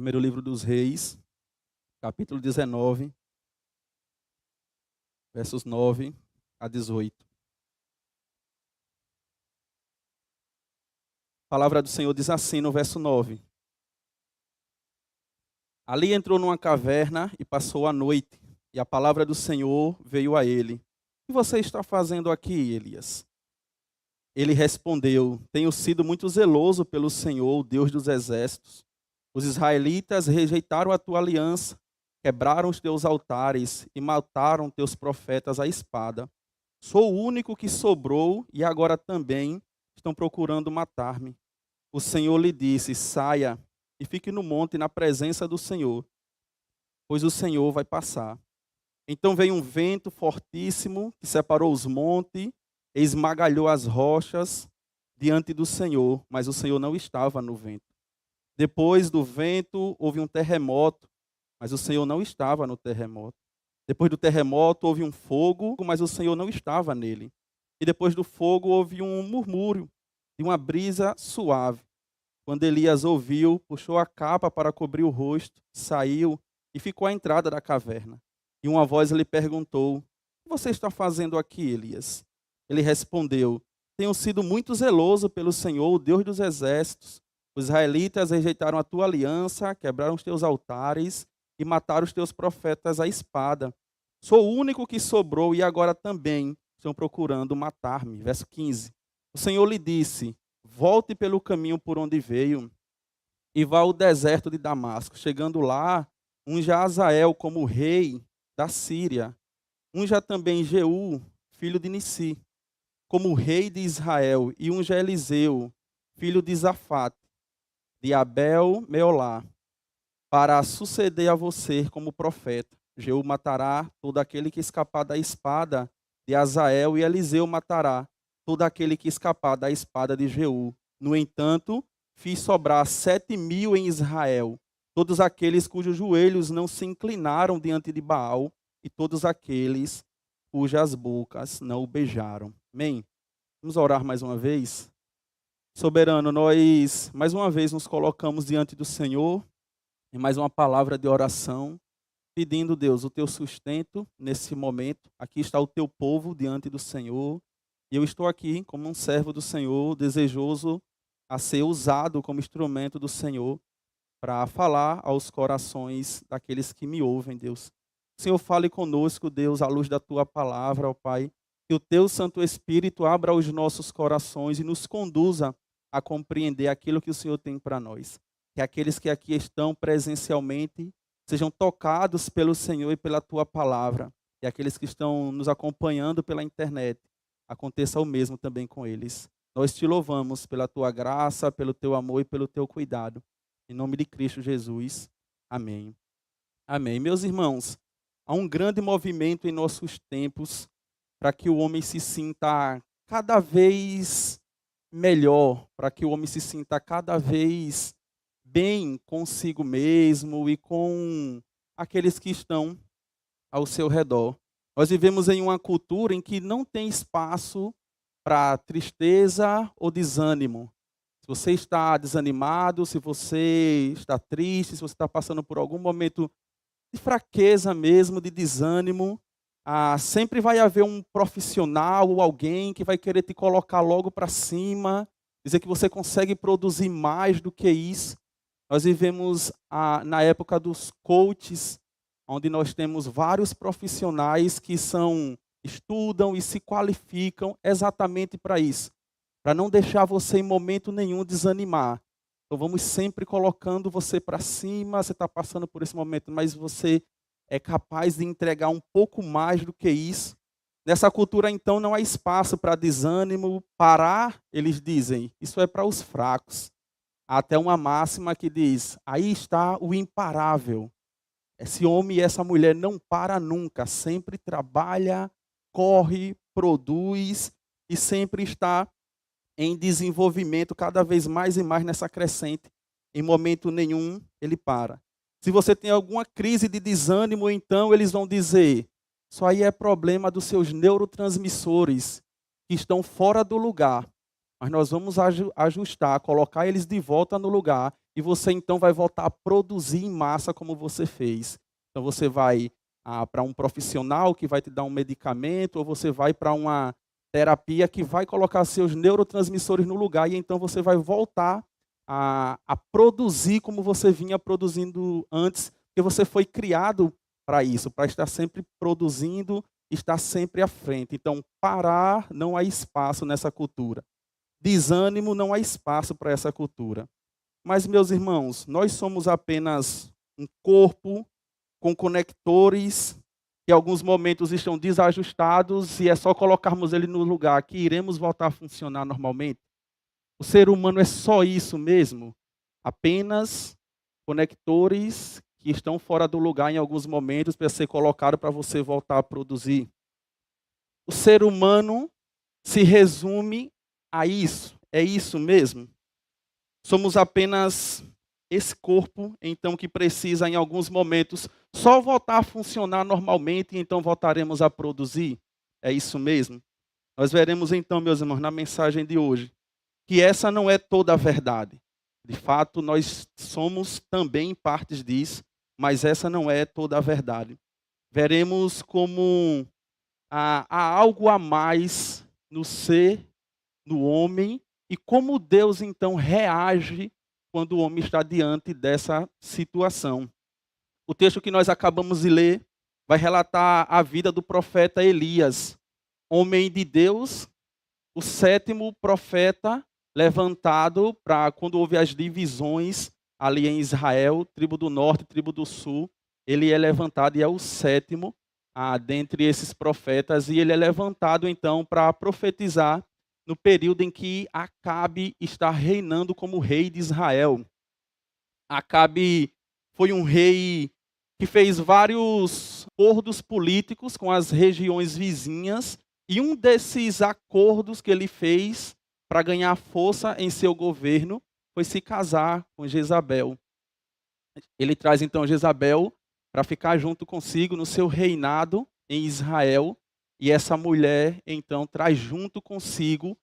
Primeiro livro dos Reis, capítulo 19, versos 9 a 18. A palavra do Senhor diz assim no verso 9. Ali entrou numa caverna e passou a noite, e a palavra do Senhor veio a ele. O que você está fazendo aqui, Elias? Ele respondeu: Tenho sido muito zeloso pelo Senhor, o Deus dos exércitos. Os israelitas rejeitaram a tua aliança, quebraram os teus altares e mataram teus profetas à espada. Sou o único que sobrou e agora também estão procurando matar-me. O Senhor lhe disse: Saia e fique no monte na presença do Senhor, pois o Senhor vai passar. Então veio um vento fortíssimo que separou os montes e esmagalhou as rochas diante do Senhor, mas o Senhor não estava no vento. Depois do vento houve um terremoto, mas o Senhor não estava no terremoto. Depois do terremoto houve um fogo, mas o Senhor não estava nele. E depois do fogo houve um murmúrio e uma brisa suave. Quando Elias ouviu, puxou a capa para cobrir o rosto, saiu e ficou à entrada da caverna. E uma voz lhe perguntou: O que você está fazendo aqui, Elias? Ele respondeu: Tenho sido muito zeloso pelo Senhor, o Deus dos exércitos. Os israelitas rejeitaram a tua aliança, quebraram os teus altares e mataram os teus profetas à espada. Sou o único que sobrou e agora também estão procurando matar-me. Verso 15. O Senhor lhe disse: Volte pelo caminho por onde veio e vá ao deserto de Damasco. Chegando lá, unja Azael como rei da Síria. Unja também Jeú, filho de Nissi, como rei de Israel, e unja Eliseu, filho de Zafate, de Abel Meolá, para suceder a você como profeta. Jeú matará todo aquele que escapar da espada de Azael, e Eliseu matará todo aquele que escapar da espada de Jeú. No entanto, fiz sobrar 7.000 em Israel, todos aqueles cujos joelhos não se inclinaram diante de Baal, e todos aqueles cujas bocas não o beijaram. Amém? Vamos orar mais uma vez? Soberano, nós mais uma vez nos colocamos diante do Senhor, em mais uma palavra de oração, pedindo, Deus, o teu sustento nesse momento. Aqui está o teu povo diante do Senhor, e eu estou aqui como um servo do Senhor, desejoso a ser usado como instrumento do Senhor para falar aos corações daqueles que me ouvem, Deus. O Senhor fale conosco, Deus, à luz da tua palavra, ó Pai, que o teu Santo Espírito abra os nossos corações e nos conduza a compreender aquilo que o Senhor tem para nós. Que aqueles que aqui estão presencialmente sejam tocados pelo Senhor e pela tua palavra. E aqueles que estão nos acompanhando pela internet, aconteça o mesmo também com eles. Nós te louvamos pela tua graça, pelo teu amor e pelo teu cuidado. Em nome de Cristo Jesus. Amém. Amém. Meus irmãos, há um grande movimento em nossos tempos para que o homem se sinta cada vez melhor, para que o homem se sinta cada vez bem consigo mesmo e com aqueles que estão ao seu redor. Nós vivemos em uma cultura em que não tem espaço para tristeza ou desânimo. Se você está desanimado, se você está triste, se você está passando por algum momento de fraqueza mesmo, de desânimo, sempre vai haver um profissional ou alguém que vai querer te colocar logo para cima, dizer que você consegue produzir mais do que isso. Nós vivemos na época dos coaches, onde nós temos vários profissionais que estudam e se qualificam exatamente para isso, para não deixar você em momento nenhum desanimar. Então vamos sempre colocando você para cima, você está passando por esse momento, mas você é capaz de entregar um pouco mais do que isso. Nessa cultura, então, não há espaço para desânimo, parar, eles dizem, isso é para os fracos. Há até uma máxima que diz, aí está o imparável. Esse homem e essa mulher não para nunca, sempre trabalha, corre, produz e sempre está em desenvolvimento cada vez mais e mais nessa crescente. Em momento nenhum ele para. Se você tem alguma crise de desânimo, então eles vão dizer, isso aí é problema dos seus neurotransmissores que estão fora do lugar. Mas nós vamos ajustar, colocar eles de volta no lugar e você então vai voltar a produzir em massa como você fez. Então você vai para um profissional que vai te dar um medicamento, ou você vai para uma terapia que vai colocar seus neurotransmissores no lugar, e então você vai voltar a produzir como você vinha produzindo antes, porque você foi criado para isso, para estar sempre produzindo, estar sempre à frente. Então, parar não há espaço nessa cultura. Desânimo não há espaço para essa cultura. Mas, meus irmãos, nós somos apenas um corpo com conectores que em alguns momentos estão desajustados e é só colocarmos ele no lugar que iremos voltar a funcionar normalmente. O ser humano é só isso mesmo? Apenas conectores que estão fora do lugar em alguns momentos para ser colocado para você voltar a produzir. O ser humano se resume a isso. É isso mesmo? Somos apenas esse corpo, então, que precisa, em alguns momentos, só voltar a funcionar normalmente e então voltaremos a produzir? É isso mesmo? Nós veremos, então, meus irmãos, na mensagem de hoje, que essa não é toda a verdade. De fato, nós somos também partes disso, mas essa não é toda a verdade. Veremos como há algo a mais no ser, no homem, e como Deus então reage quando o homem está diante dessa situação. O texto que nós acabamos de ler vai relatar a vida do profeta Elias, homem de Deus, o sétimo profeta levantado para quando houve as divisões ali em Israel, tribo do norte, tribo do sul, ele é levantado e é o sétimo dentre esses profetas, e ele é levantado então para profetizar no período em que Acabe está reinando como rei de Israel. Acabe foi um rei que fez vários acordos políticos com as regiões vizinhas, e um desses acordos que ele fez para ganhar força em seu governo foi se casar com Jezabel. Ele traz então Jezabel para ficar junto consigo no seu reinado em Israel, e essa mulher então traz junto consigo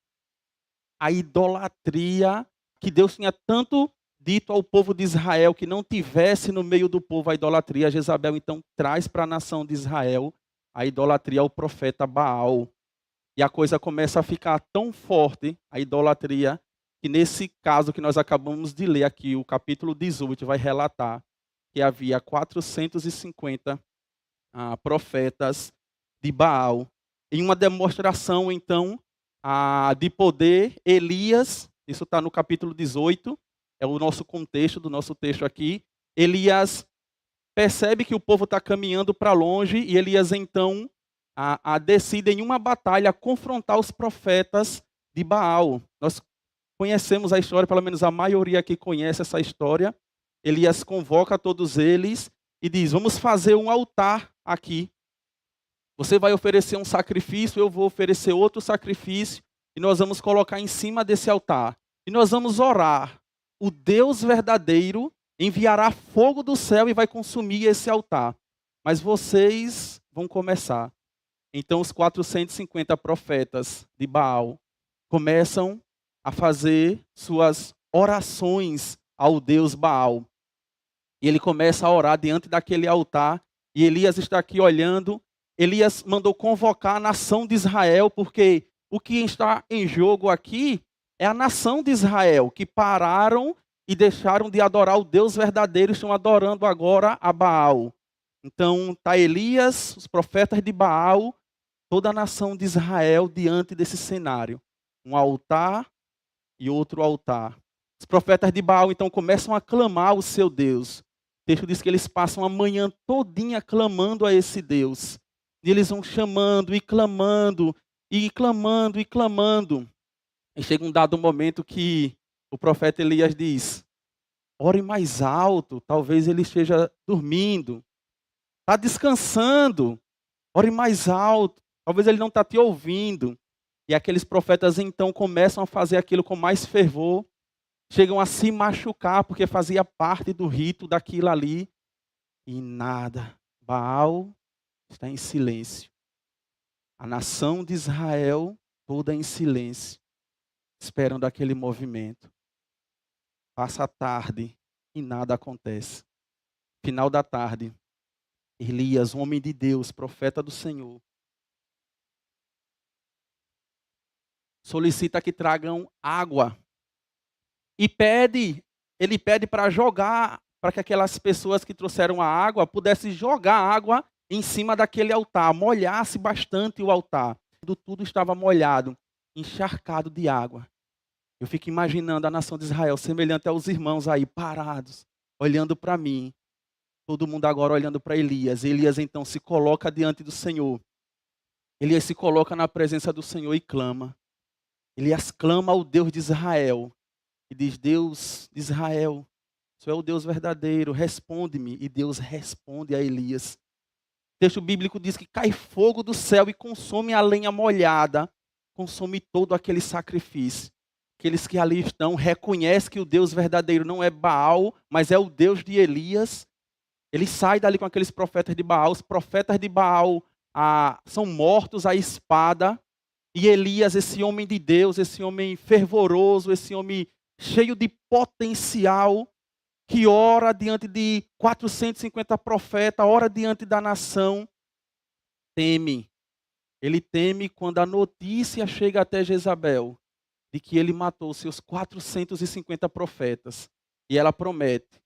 a idolatria que Deus tinha tanto dito ao povo de Israel que não tivesse no meio do povo a idolatria. Jezabel então traz para a nação de Israel a idolatria ao profeta Baal. E a coisa começa a ficar tão forte, a idolatria, que nesse caso que nós acabamos de ler aqui, o capítulo 18 vai relatar que havia 450 profetas de Baal. Em uma demonstração, então, de poder, Elias, isso está no capítulo 18, é o nosso contexto do nosso texto aqui. Elias percebe que o povo está caminhando para longe, e Elias, então, decide em uma batalha confrontar os profetas de Baal. Nós conhecemos a história, pelo menos a maioria aqui conhece essa história. Elias convoca todos eles e diz: vamos fazer um altar aqui. Você vai oferecer um sacrifício, eu vou oferecer outro sacrifício, e nós vamos colocar em cima desse altar. E nós vamos orar. O Deus verdadeiro enviará fogo do céu e vai consumir esse altar. Mas vocês vão começar. Então os 450 profetas de Baal começam a fazer suas orações ao Deus Baal. E ele começa a orar diante daquele altar, e Elias está aqui olhando. Elias mandou convocar a nação de Israel, porque o que está em jogo aqui é a nação de Israel, que pararam e deixaram de adorar o Deus verdadeiro, estão adorando agora a Baal. Então está Elias, os profetas de Baal, toda a nação de Israel diante desse cenário. Um altar e outro altar. Os profetas de Baal então começam a clamar o seu Deus. O texto diz que eles passam a manhã todinha clamando a esse Deus. E eles vão chamando e clamando, e clamando e clamando. E chega um dado momento que o profeta Elias diz: ore mais alto, talvez ele esteja dormindo. Está descansando, ore mais alto, talvez ele não está te ouvindo. E aqueles profetas então começam a fazer aquilo com mais fervor, chegam a se machucar, porque fazia parte do rito daquilo ali. E nada, Baal está em silêncio. A nação de Israel toda em silêncio, esperando aquele movimento. Passa a tarde, e nada acontece. Final da tarde, Elias, um homem de Deus, profeta do Senhor, solicita que tragam água e ele pede para jogar, para que aquelas pessoas que trouxeram a água pudessem jogar água em cima daquele altar, molhasse bastante o altar. Tudo estava molhado, encharcado de água. Eu fico imaginando a nação de Israel, semelhante aos irmãos aí, parados, olhando para mim. Todo mundo agora olhando para Elias. Elias então se coloca diante do Senhor. Elias se coloca na presença do Senhor e clama. Elias clama ao Deus de Israel. E diz, Deus de Israel, o Senhor é o Deus verdadeiro, responde-me. E Deus responde a Elias. O texto bíblico diz que cai fogo do céu e consome a lenha molhada, consome todo aquele sacrifício. Aqueles que ali estão reconhecem que o Deus verdadeiro não é Baal, mas é o Deus de Elias. Ele sai dali com aqueles profetas de Baal. Os profetas de Baal são mortos à espada. E Elias, esse homem de Deus, esse homem fervoroso, esse homem cheio de potencial, que ora diante de 450 profetas, ora diante da nação, teme. Ele teme quando a notícia chega até Jezabel de que ele matou seus 450 profetas. E ela promete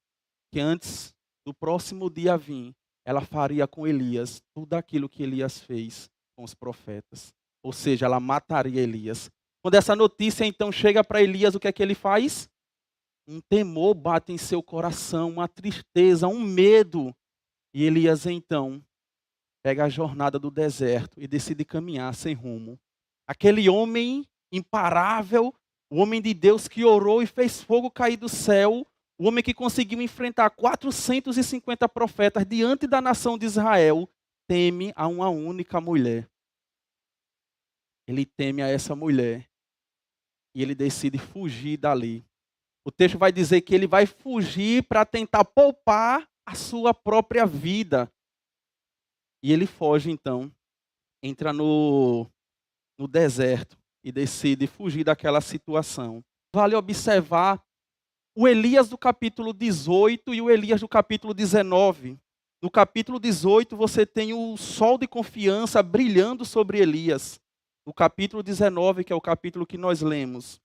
que antes do próximo dia vir, ela faria com Elias tudo aquilo que Elias fez com os profetas. Ou seja, ela mataria Elias. Quando essa notícia então chega para Elias, o que é que ele faz? Um temor bate em seu coração, uma tristeza, um medo. E Elias então pega a jornada do deserto e decide caminhar sem rumo. Aquele homem imparável, o homem de Deus que orou e fez fogo cair do céu, o homem que conseguiu enfrentar 450 profetas diante da nação de Israel, teme a uma única mulher. Ele teme a essa mulher e ele decide fugir dali. O texto vai dizer que ele vai fugir para tentar poupar a sua própria vida. E ele foge então, entra no deserto e decide fugir daquela situação. Vale observar o Elias do capítulo 18 e o Elias do capítulo 19. No capítulo 18 você tem o sol de confiança brilhando sobre Elias. No capítulo 19, que é o capítulo que nós lemos,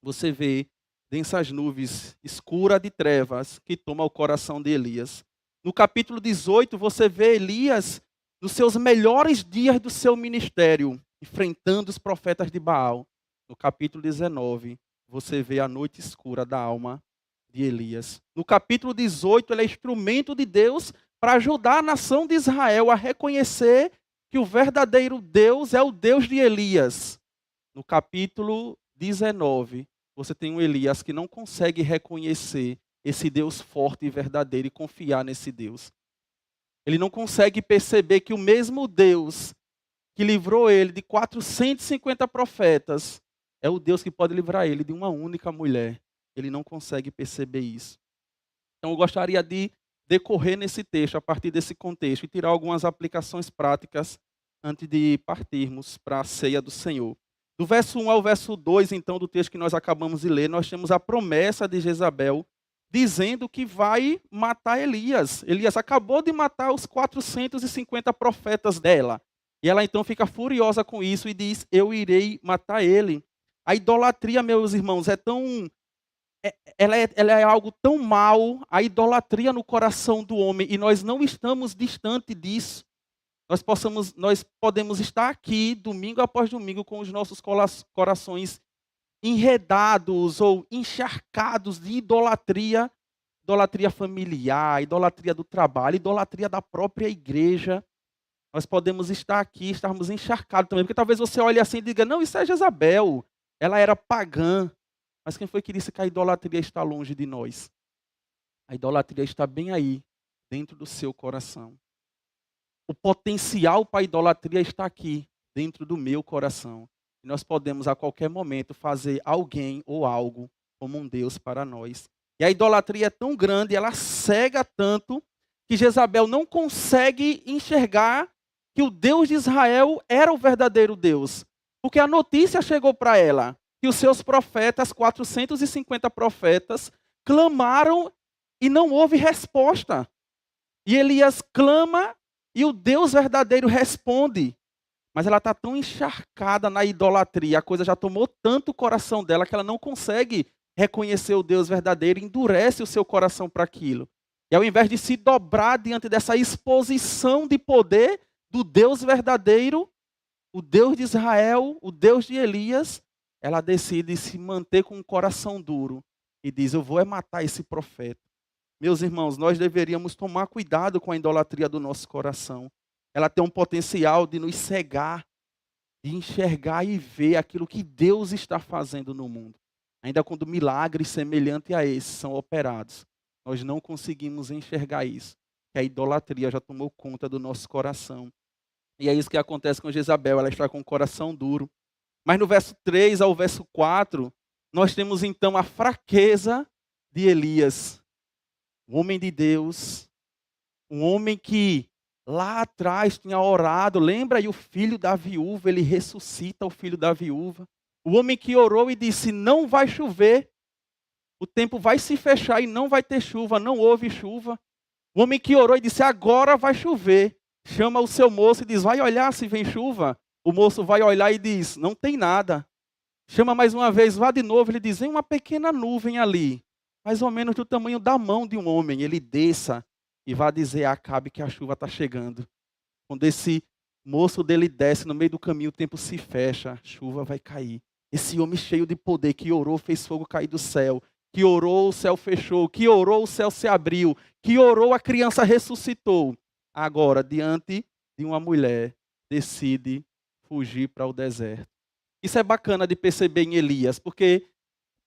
você vê densas nuvens escuras de trevas que tomam o coração de Elias. No capítulo 18 você vê Elias nos seus melhores dias do seu ministério, enfrentando os profetas de Baal. No capítulo 19, você vê a noite escura da alma de Elias. No capítulo 18, ele é instrumento de Deus para ajudar a nação de Israel a reconhecer que o verdadeiro Deus é o Deus de Elias. No capítulo 19, você tem um Elias que não consegue reconhecer esse Deus forte e verdadeiro e confiar nesse Deus. Ele não consegue perceber que o mesmo Deus que livrou ele de 450 profetas é o Deus que pode livrar ele de uma única mulher. Ele não consegue perceber isso. Então eu gostaria de decorrer nesse texto, a partir desse contexto, e tirar algumas aplicações práticas antes de partirmos para a ceia do Senhor. Do verso 1 ao verso 2, então, do texto que nós acabamos de ler, nós temos a promessa de Jezabel, dizendo que vai matar Elias. Elias acabou de matar os 450 profetas dela. E ela então fica furiosa com isso e diz, eu irei matar ele. A idolatria, meus irmãos, ela é algo tão mal, a idolatria no coração do homem, e nós não estamos distante disso. Nós podemos estar aqui, domingo após domingo, com os nossos corações enredados ou encharcados de idolatria, idolatria familiar, idolatria do trabalho, idolatria da própria igreja. Nós podemos estar aqui, estarmos encharcados também, porque talvez você olhe assim e diga, não, isso é Jezabel, ela era pagã. Mas quem foi que disse que a idolatria está longe de nós? A idolatria está bem aí, dentro do seu coração. O potencial para a idolatria está aqui, dentro do meu coração. E nós podemos a qualquer momento fazer alguém ou algo como um Deus para nós. E a idolatria é tão grande, ela cega tanto, que Jezabel não consegue enxergar que o Deus de Israel era o verdadeiro Deus. Porque a notícia chegou para ela, que os seus profetas, 450 profetas, clamaram e não houve resposta. E Elias clama e o Deus verdadeiro responde. Mas ela está tão encharcada na idolatria, a coisa já tomou tanto o coração dela que ela não consegue reconhecer o Deus verdadeiro, endurece o seu coração para aquilo. E ao invés de se dobrar diante dessa exposição de poder do Deus verdadeiro, o Deus de Israel, o Deus de Elias, ela decide se manter com um coração duro e diz: eu vou matar esse profeta. Meus irmãos, nós deveríamos tomar cuidado com a idolatria do nosso coração. Ela tem um potencial de nos cegar, de enxergar e ver aquilo que Deus está fazendo no mundo. Ainda quando milagres semelhantes a esses são operados, nós não conseguimos enxergar isso, que a idolatria já tomou conta do nosso coração. E é isso que acontece com Jezabel, ela está com o coração duro. Mas no verso 3 ao verso 4, nós temos então a fraqueza de Elias. Um homem de Deus, um homem que lá atrás tinha orado, lembra aí o filho da viúva, ele ressuscita o filho da viúva. O homem que orou e disse: não vai chover, o tempo vai se fechar e não vai ter chuva, não houve chuva. O homem que orou e disse: agora vai chover. Chama o seu moço e diz: vai olhar se vem chuva. O moço vai olhar e diz: não tem nada. Chama mais uma vez, vá de novo, ele diz: vem uma pequena nuvem ali, mais ou menos do tamanho da mão de um homem. Ele desça e vai dizer a Acabe que a chuva está chegando. Quando esse moço dele desce, no meio do caminho o tempo se fecha, a chuva vai cair. Esse homem cheio de poder, que orou, fez fogo cair do céu. Que orou, o céu fechou. Que orou, o céu se abriu. Que orou, a criança ressuscitou. Agora, diante de uma mulher, decide fugir para o deserto. Isso é bacana de perceber em Elias, porque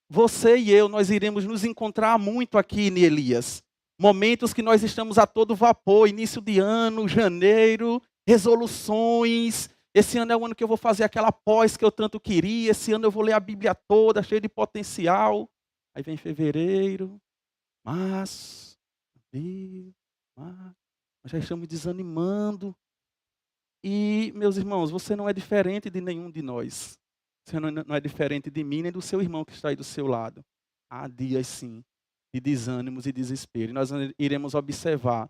você e eu, nós iremos nos encontrar muito aqui em Elias. Momentos que nós estamos a todo vapor, início de ano, janeiro, resoluções. Esse ano é o ano que eu vou fazer aquela pós que eu tanto queria. Esse ano eu vou ler a Bíblia toda, cheio de potencial. Aí vem fevereiro, março, abril, maio. Nós já estamos desanimando. E, meus irmãos, você não é diferente de nenhum de nós. Você não é diferente de mim, nem do seu irmão que está aí do seu lado. Há dias, sim, de desânimos e desespero. E nós iremos observar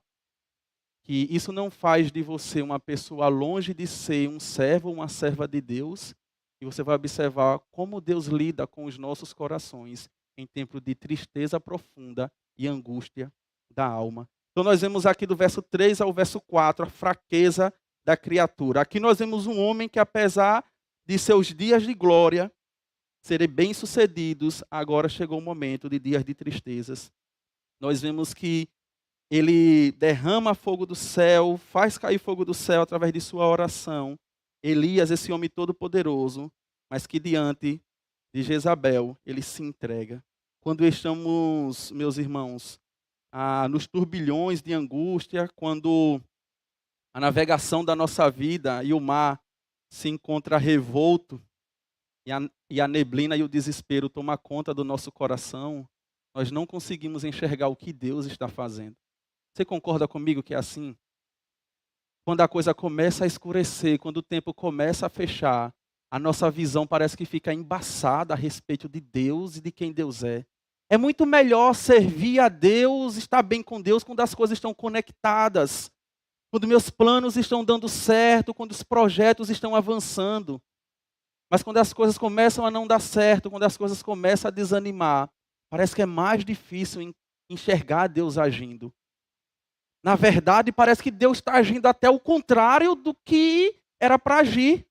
que isso não faz de você uma pessoa longe de ser um servo ou uma serva de Deus. E você vai observar como Deus lida com os nossos corações em tempo de tristeza profunda e angústia da alma. Então nós vemos aqui do verso 3 ao verso 4 a fraqueza da criatura. Aqui nós vemos um homem que, apesar de seus dias de glória serem bem-sucedidos, agora chegou o momento de dias de tristezas. Nós vemos que ele derrama fogo do céu, faz cair fogo do céu através de sua oração. Elias, esse homem todo-poderoso, mas que diante de Jezabel, ele se entrega. Quando estamos, meus irmãos, nos turbilhões de angústia, quando a navegação da nossa vida e o mar se encontra revolto, e a neblina e o desespero tomam conta do nosso coração, nós não conseguimos enxergar o que Deus está fazendo. Você concorda comigo que é assim? Quando a coisa começa a escurecer, quando o tempo começa a fechar, a nossa visão parece que fica embaçada a respeito de Deus e de quem Deus é. É muito melhor servir a Deus, estar bem com Deus, quando as coisas estão conectadas, quando meus planos estão dando certo, quando os projetos estão avançando. Mas quando as coisas começam a não dar certo, quando as coisas começam a desanimar, parece que é mais difícil enxergar Deus agindo. Na verdade, parece que Deus está agindo até o contrário do que era para agir.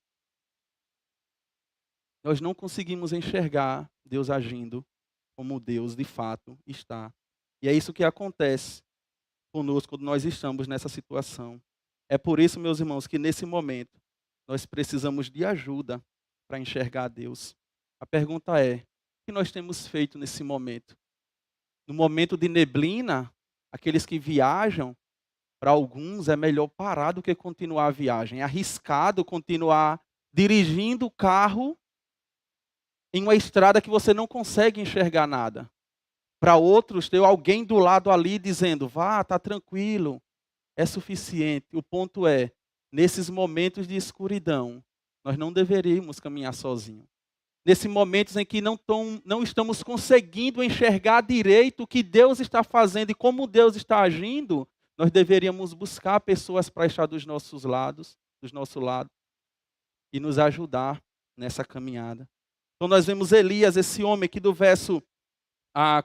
Nós não conseguimos enxergar Deus agindo como Deus de fato está. E é isso que acontece conosco quando nós estamos nessa situação. É por isso, meus irmãos, que nesse momento nós precisamos de ajuda para enxergar Deus. A pergunta é: o que nós temos feito nesse momento? No momento de neblina, aqueles que viajam, para alguns é melhor parar do que continuar a viagem. É arriscado continuar dirigindo o carro em uma estrada que você não consegue enxergar nada. Para outros, ter alguém do lado ali dizendo: vá, está tranquilo, é suficiente. O ponto é, nesses momentos de escuridão, nós não deveríamos caminhar sozinhos. nesse momentos em que não estamos conseguindo enxergar direito o que Deus está fazendo e como Deus está agindo, nós deveríamos buscar pessoas para estar dos nossos lados, do nosso lado, e nos ajudar nessa caminhada. Então nós vemos Elias, esse homem que do verso,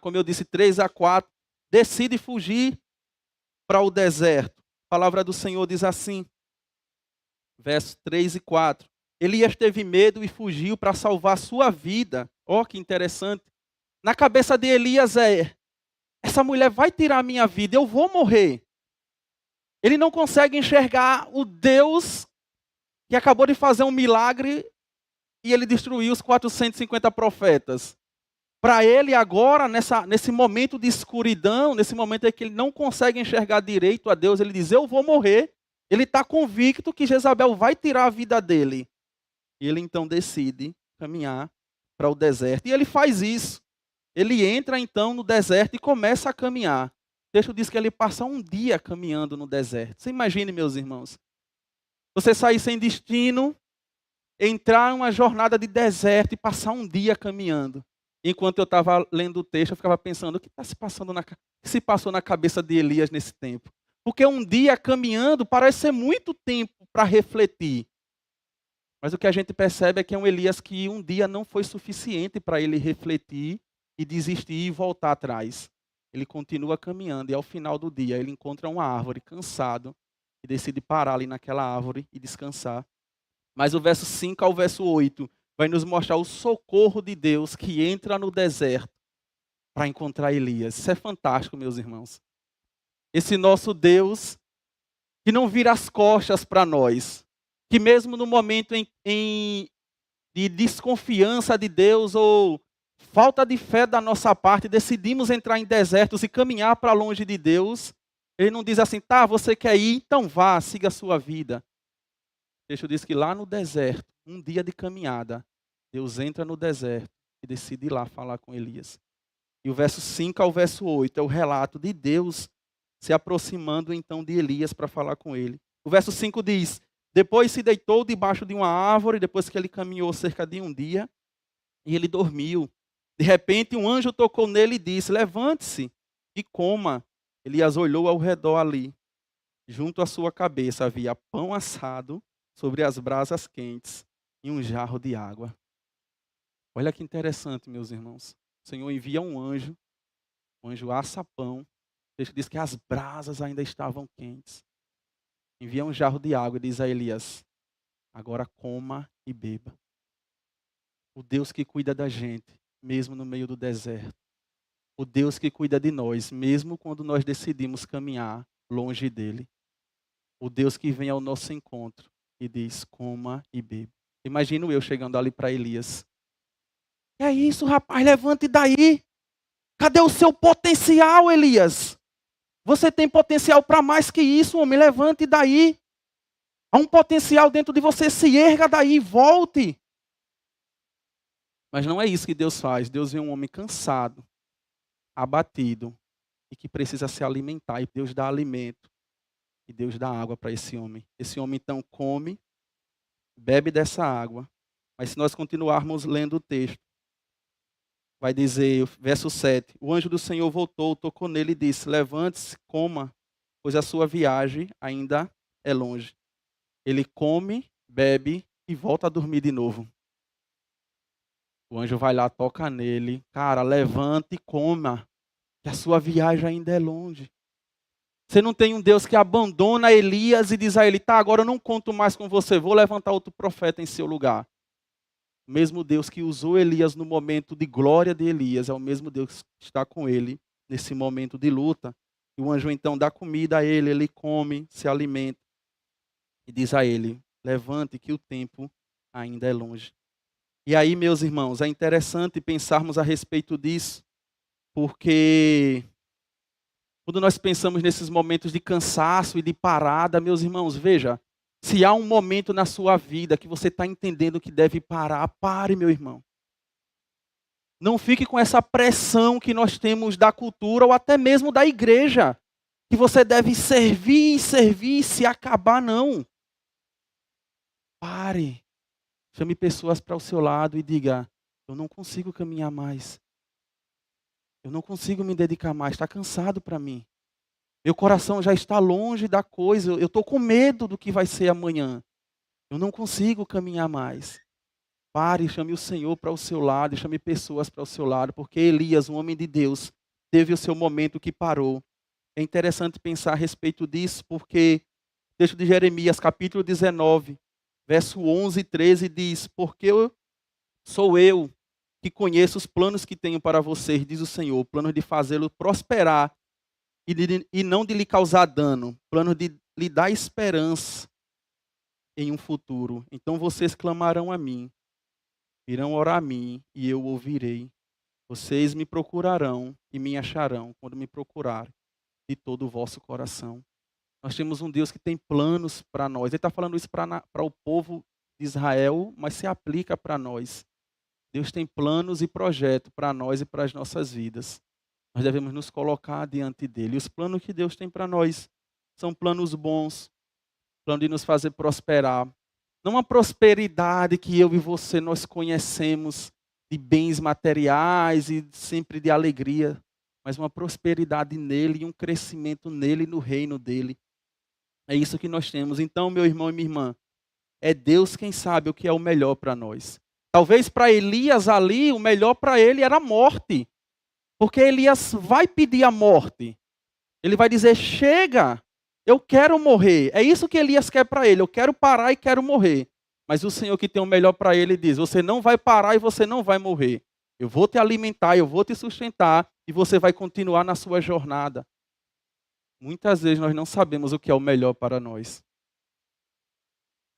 como eu disse, 3 a 4, decide fugir para o deserto. A palavra do Senhor diz assim, versos 3 e 4. Elias teve medo e fugiu para salvar sua vida. Ó, que interessante. Na cabeça de Elias essa mulher vai tirar a minha vida, eu vou morrer. Ele não consegue enxergar o Deus que acabou de fazer um milagre e ele destruiu os 450 profetas. Para ele agora, nesse momento de escuridão, nesse momento em que ele não consegue enxergar direito a Deus, ele diz, eu vou morrer. Ele está convicto que Jezabel vai tirar a vida dele. E ele então decide caminhar para o deserto. E ele faz isso. Ele entra então no deserto e começa a caminhar. O texto diz que ele passa um dia caminhando no deserto. Você imagine, meus irmãos, você sair sem destino, entrar em uma jornada de deserto e passar um dia caminhando. Enquanto eu estava lendo o texto, eu ficava pensando, o que se passou na cabeça de Elias nesse tempo? Porque um dia caminhando parece ser muito tempo para refletir. Mas o que a gente percebe é que é um Elias que um dia não foi suficiente para ele refletir e desistir e voltar atrás. Ele continua caminhando e ao final do dia ele encontra uma árvore cansado e decide parar ali naquela árvore e descansar. Mas o verso 5 ao verso 8 vai nos mostrar o socorro de Deus que entra no deserto para encontrar Elias. Isso é fantástico, meus irmãos. Esse nosso Deus que não vira as costas para nós, que mesmo no momento de desconfiança de Deus ou falta de fé da nossa parte, decidimos entrar em desertos e caminhar para longe de Deus. Ele não diz assim, tá, você quer ir? Então vá, siga a sua vida. O texto diz que lá no deserto, um dia de caminhada, Deus entra no deserto e decide ir lá falar com Elias. E o verso 5 ao verso 8 é o relato de Deus se aproximando então de Elias para falar com ele. O verso 5 diz, depois se deitou debaixo de uma árvore, depois que ele caminhou cerca de um dia, e ele dormiu. De repente um anjo tocou nele e disse, levante-se e coma. Elias olhou ao redor ali. Junto à sua cabeça havia pão assado sobre as brasas quentes e um jarro de água. Olha que interessante, meus irmãos. O Senhor envia um anjo assa pão. O texto diz que as brasas ainda estavam quentes. Envia um jarro de água e diz a Elias, agora coma e beba. O Deus que cuida da gente, mesmo no meio do deserto. O Deus que cuida de nós, mesmo quando nós decidimos caminhar longe dele. O Deus que vem ao nosso encontro e diz, coma e beba. Imagino eu chegando ali para Elias. Que é isso, rapaz, levante daí. Cadê o seu potencial, Elias? Você tem potencial para mais que isso, homem, levante daí. Há um potencial dentro de você, se erga daí, volte. Mas não é isso que Deus faz. Deus vê um homem cansado, abatido e que precisa se alimentar. E Deus dá alimento. E Deus dá água para esse homem. Esse homem então come, bebe dessa água. Mas se nós continuarmos lendo o texto, vai dizer, verso 7, o anjo do Senhor voltou, tocou nele e disse, levante-se, coma, pois a sua viagem ainda é longe. Ele come, bebe e volta a dormir de novo. O anjo vai lá, toca nele, cara, levante e coma, que a sua viagem ainda é longe. Você não tem um Deus que abandona Elias e diz a ele, tá, agora eu não conto mais com você, vou levantar outro profeta em seu lugar. O mesmo Deus que usou Elias no momento de glória de Elias, é o mesmo Deus que está com ele nesse momento de luta. E o anjo então dá comida a ele, ele come, se alimenta. E diz a ele, levante que o tempo ainda é longe. E aí, meus irmãos, é interessante pensarmos a respeito disso, porque quando nós pensamos nesses momentos de cansaço e de parada, meus irmãos, veja, se há um momento na sua vida que você está entendendo que deve parar, pare, meu irmão. Não fique com essa pressão que nós temos da cultura ou até mesmo da igreja, que você deve servir, se acabar, não. Pare. Chame pessoas para o seu lado e diga, Eu não consigo caminhar mais. Eu não consigo me dedicar mais. Está cansado para mim. Meu coração já está longe da coisa. Eu estou com medo do que vai ser amanhã. Eu não consigo caminhar mais. Pare e chame o Senhor para o seu lado, e chame pessoas para o seu lado, porque Elias, um homem de Deus, teve o seu momento que parou. É interessante pensar a respeito disso, porque o texto de Jeremias, capítulo 19, verso 11 e 13 diz: porque sou eu que conheço os planos que tenho para vocês, diz o Senhor, planos de fazê-lo prosperar e não de lhe causar dano, planos de lhe dar esperança em um futuro. Então vocês clamarão a mim, irão orar a mim e eu ouvirei. Vocês me procurarão e me acharão quando me procurarem de todo o vosso coração. Nós temos um Deus que tem planos para nós. Ele está falando isso para o povo de Israel, mas se aplica para nós. Deus tem planos e projetos para nós e para as nossas vidas. Nós devemos nos colocar diante dele. E os planos que Deus tem para nós são planos bons, plano de nos fazer prosperar. Não a prosperidade que eu e você nós conhecemos de bens materiais e sempre de alegria, mas uma prosperidade nele e um crescimento nele e no reino dele. É isso que nós temos. Então, meu irmão e minha irmã, é Deus quem sabe o que é o melhor para nós. Talvez para Elias ali, o melhor para ele era a morte. Porque Elias vai pedir a morte. Ele vai dizer, chega, eu quero morrer. É isso que Elias quer para ele, eu quero parar e quero morrer. Mas o Senhor que tem o melhor para ele diz, você não vai parar e você não vai morrer. Eu vou te alimentar, eu vou te sustentar e você vai continuar na sua jornada. Muitas vezes nós não sabemos o que é o melhor para nós.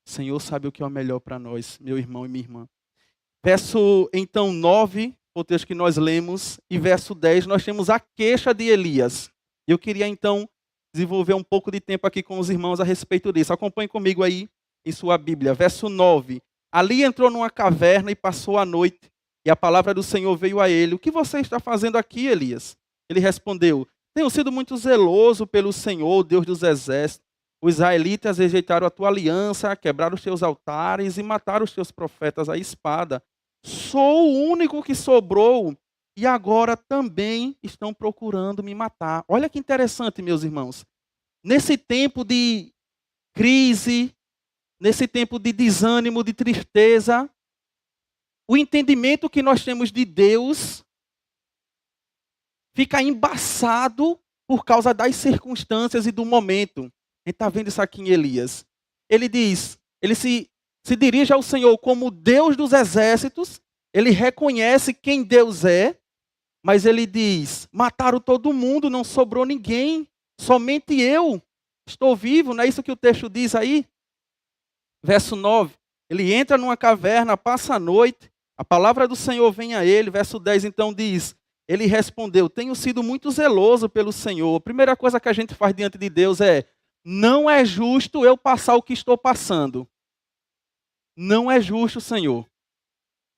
O Senhor sabe o que é o melhor para nós, meu irmão e minha irmã. Verso, então, 9, o texto que nós lemos, e verso 10, nós temos a queixa de Elias. Eu queria, então, desenvolver um pouco de tempo aqui com os irmãos a respeito disso. Acompanhe comigo aí em sua Bíblia. Verso 9. Ali entrou numa caverna e passou a noite, e a palavra do Senhor veio a ele. O que você está fazendo aqui, Elias? Ele respondeu, tenho sido muito zeloso pelo Senhor, Deus dos exércitos. Os israelitas rejeitaram a tua aliança, quebraram os teus altares e mataram os teus profetas à espada. Sou o único que sobrou e agora também estão procurando me matar. Olha que interessante, meus irmãos. Nesse tempo de crise, nesse tempo de desânimo, de tristeza, o entendimento que nós temos de Deus fica embaçado por causa das circunstâncias e do momento. A gente está vendo isso aqui em Elias. Ele diz, ele se dirige ao Senhor como Deus dos exércitos, ele reconhece quem Deus é, mas ele diz, mataram todo mundo, não sobrou ninguém, somente eu estou vivo, não é isso que o texto diz aí? Verso 9, ele entra numa caverna, passa a noite, a palavra do Senhor vem a ele, verso 10 então diz, ele respondeu, tenho sido muito zeloso pelo Senhor. A primeira coisa que a gente faz diante de Deus é, não é justo eu passar o que estou passando. Não é justo, Senhor.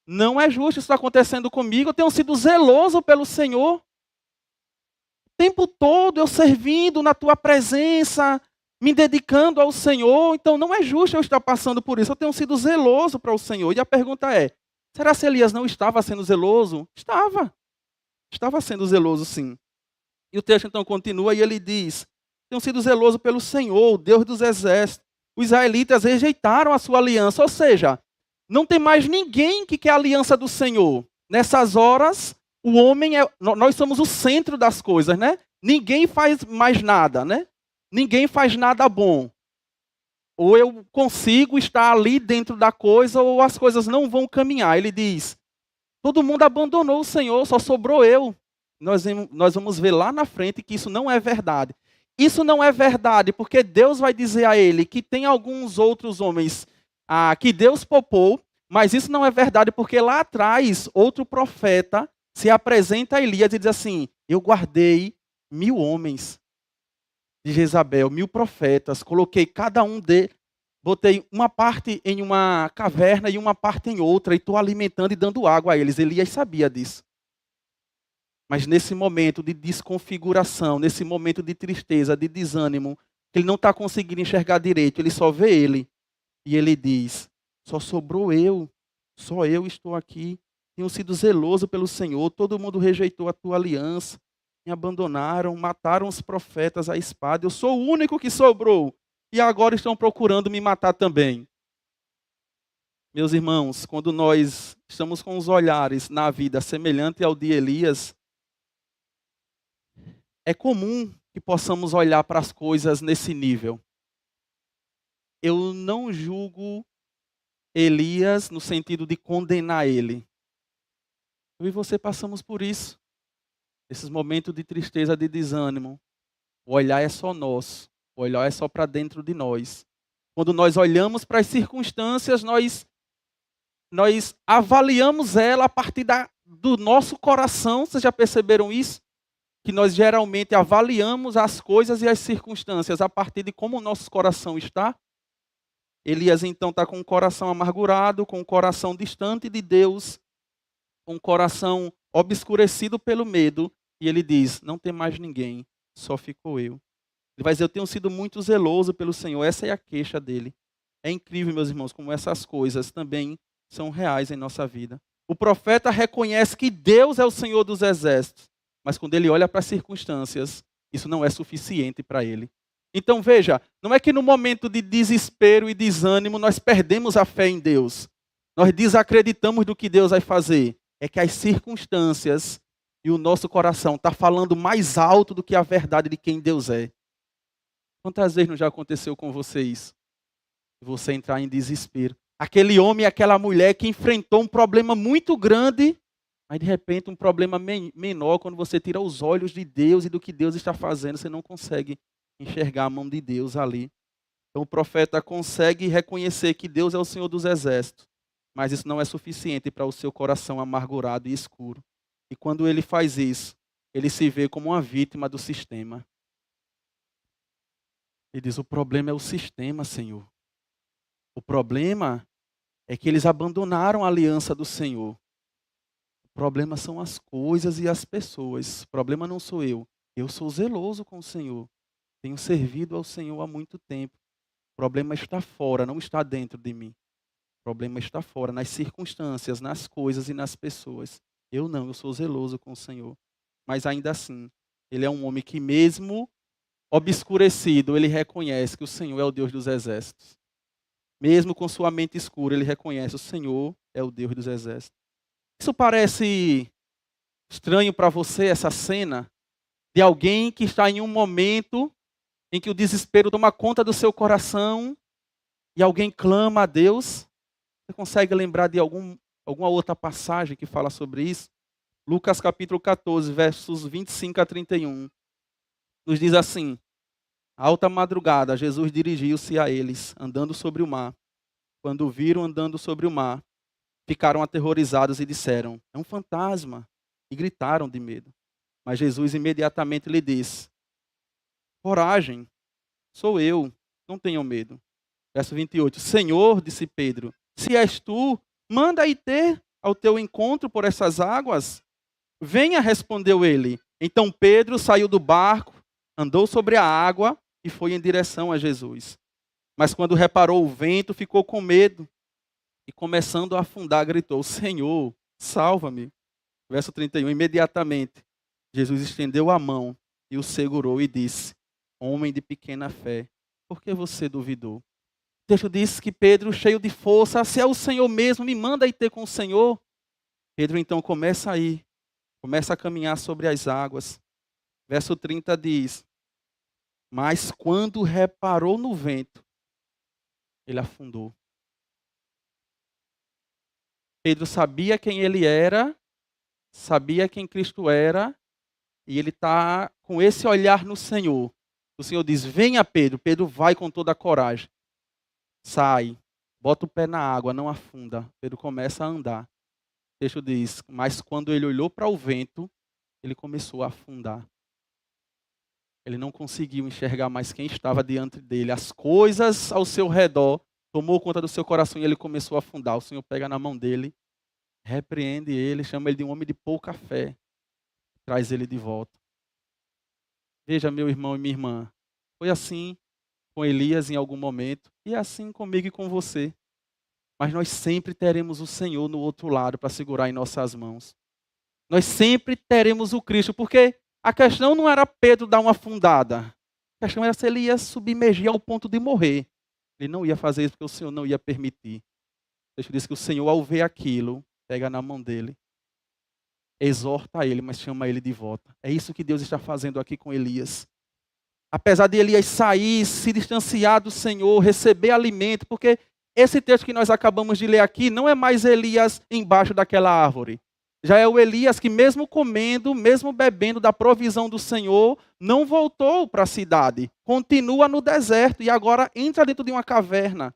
Não é justo isso está acontecendo comigo. Eu tenho sido zeloso pelo Senhor. O tempo todo eu servindo na tua presença, me dedicando ao Senhor. Então não é justo eu estar passando por isso. Eu tenho sido zeloso para o Senhor. E a pergunta é, será que Elias não estava sendo zeloso? Estava. Estava sendo zeloso, sim. E o texto então continua e ele diz, tenho sido zeloso pelo Senhor, Deus dos exércitos. Os israelitas rejeitaram a sua aliança, ou seja, não tem mais ninguém que quer a aliança do Senhor. Nessas horas, o homem nós somos o centro das coisas, né? Ninguém faz mais nada, né? Ninguém faz nada bom. Ou eu consigo estar ali dentro da coisa, ou as coisas não vão caminhar. Ele diz, todo mundo abandonou o Senhor, só sobrou eu. Nós vamos ver lá na frente que isso não é verdade. Isso não é verdade, porque Deus vai dizer a ele que tem alguns outros homens que Deus poupou, mas isso não é verdade, porque lá atrás, outro profeta se apresenta a Elias e diz assim, eu guardei 1000 homens de Jezabel, 1000 profetas, coloquei cada um deles, botei uma parte em uma caverna e uma parte em outra, e estou alimentando e dando água a eles. Elias sabia disso. Mas nesse momento de desconfiguração, nesse momento de tristeza, de desânimo, ele não está conseguindo enxergar direito, ele só vê ele. E ele diz, só sobrou eu, só eu estou aqui. Tenho sido zeloso pelo Senhor, todo mundo rejeitou a tua aliança, me abandonaram, mataram os profetas à espada. Eu sou o único que sobrou e agora estão procurando me matar também. Meus irmãos, quando nós estamos com os olhares na vida semelhante ao de Elias, é comum que possamos olhar para as coisas nesse nível. Eu não julgo Elias no sentido de condenar ele. Eu e você passamos por isso. Esses momentos de tristeza, de desânimo. O olhar é só nosso. O olhar é só para dentro de nós. Quando nós olhamos para as circunstâncias, nós avaliamos ela a partir do nosso coração. Vocês já perceberam isso? Que nós geralmente avaliamos as coisas e as circunstâncias a partir de como o nosso coração está. Elias então está com o coração amargurado, com o coração distante de Deus, com o coração obscurecido pelo medo. E ele diz, não tem mais ninguém, só ficou eu. Ele vai dizer, eu tenho sido muito zeloso pelo Senhor. Essa é a queixa dele. É incrível, meus irmãos, como essas coisas também são reais em nossa vida. O profeta reconhece que Deus é o Senhor dos exércitos. Mas quando ele olha para as circunstâncias, isso não é suficiente para ele. Então veja, não é que no momento de desespero e desânimo nós perdemos a fé em Deus. Nós desacreditamos do que Deus vai fazer. É que as circunstâncias e o nosso coração está falando mais alto do que a verdade de quem Deus é. Quantas vezes não já aconteceu com vocês? Você entrar em desespero. Aquele homem e aquela mulher que enfrentou um problema muito grande, mas de repente um problema menor, quando você tira os olhos de Deus e do que Deus está fazendo, você não consegue enxergar a mão de Deus ali. Então o profeta consegue reconhecer que Deus é o Senhor dos exércitos, mas isso não é suficiente para o seu coração amargurado e escuro. E quando ele faz isso, ele se vê como uma vítima do sistema. Ele diz, o problema é o sistema, Senhor. O problema é que eles abandonaram a aliança do Senhor. O problema são as coisas e as pessoas. O problema não sou eu. Eu sou zeloso com o Senhor. Tenho servido ao Senhor há muito tempo. O problema está fora, não está dentro de mim. O problema está fora, nas circunstâncias, nas coisas e nas pessoas. Eu sou zeloso com o Senhor. Mas ainda assim, ele é um homem que mesmo obscurecido, ele reconhece que o Senhor é o Deus dos exércitos. Mesmo com sua mente escura, ele reconhece o Senhor é o Deus dos exércitos. Isso parece estranho para você, essa cena de alguém que está em um momento em que o desespero toma conta do seu coração e alguém clama a Deus? Você consegue lembrar de alguma outra passagem que fala sobre isso? Lucas capítulo 14, versos 25 a 31. Nos diz assim, alta madrugada, Jesus dirigiu-se a eles, andando sobre o mar. Quando o viram andando sobre o mar, ficaram aterrorizados e disseram, é um fantasma, e gritaram de medo. Mas Jesus imediatamente lhe disse, coragem, sou eu, não tenham medo. Verso 28, Senhor, disse Pedro, se és tu, manda ir ter ao teu encontro por essas águas. Venha, respondeu ele. Então Pedro saiu do barco, andou sobre a água e foi em direção a Jesus. Mas quando reparou o vento, ficou com medo e começando a afundar, gritou, Senhor, salva-me. Verso 31, imediatamente Jesus estendeu a mão e o segurou e disse, homem de pequena fé, por que você duvidou? O texto diz que Pedro, cheio de força, se é o Senhor mesmo, me manda ir ter com o Senhor. Pedro então começa a ir, começa a caminhar sobre as águas. Verso 30 diz, mas quando reparou no vento, ele afundou. Pedro sabia quem ele era, sabia quem Cristo era, e ele está com esse olhar no Senhor. O Senhor diz, venha Pedro. Pedro vai com toda a coragem. Sai, bota o pé na água, não afunda. Pedro começa a andar. O texto diz, mas quando ele olhou para o vento, ele começou a afundar. Ele não conseguiu enxergar mais quem estava diante dele. As coisas ao seu redor tomou conta do seu coração e ele começou a afundar. O Senhor pega na mão dele, repreende ele, chama ele de um homem de pouca fé. Traz ele de volta. Veja, meu irmão e minha irmã, foi assim com Elias em algum momento, e é assim comigo e com você. mas nós sempre teremos o Senhor no outro lado para segurar em nossas mãos. Nós sempre teremos o Cristo, porque a questão não era Pedro dar uma afundada. A questão era se ele ia submergir ao ponto de morrer. Ele não ia fazer isso porque o Senhor não ia permitir. Deixa eu dizer que o Senhor, ao ver aquilo, pega na mão dele, exorta ele, mas chama ele de volta. É isso que Deus está fazendo aqui com Elias. Apesar de Elias sair, se distanciar do Senhor, receber alimento, porque esse texto que nós acabamos de ler aqui não é mais Elias embaixo daquela árvore. Já é o Elias que mesmo comendo, mesmo bebendo da provisão do Senhor, não voltou para a cidade. Continua no deserto e agora entra dentro de uma caverna.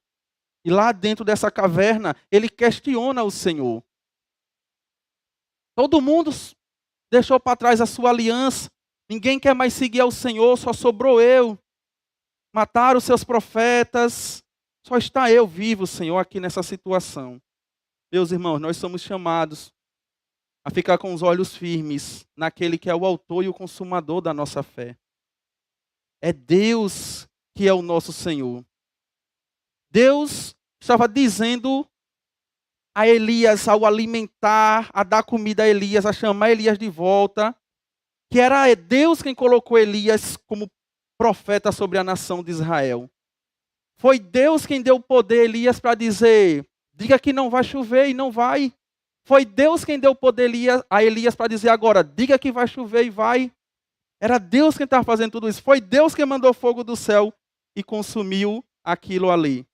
E lá dentro dessa caverna, ele questiona o Senhor. Todo mundo deixou para trás a sua aliança. Ninguém quer mais seguir ao Senhor, só sobrou eu. Mataram os seus profetas. Só está eu vivo, Senhor, aqui nessa situação. Meus irmãos, nós somos chamados a ficar com os olhos firmes naquele que é o autor e o consumador da nossa fé. É Deus que é o nosso Senhor. Deus estava dizendo a Elias, ao alimentar, a dar comida a Elias, a chamar Elias de volta, que era Deus quem colocou Elias como profeta sobre a nação de Israel. Foi Deus quem deu o poder a Elias para dizer, diga que não vai chover e não vai. Foi Deus quem deu o poder a Elias para dizer agora, diga que vai chover e vai. Era Deus quem estava fazendo tudo isso. Foi Deus quem mandou fogo do céu e consumiu aquilo ali.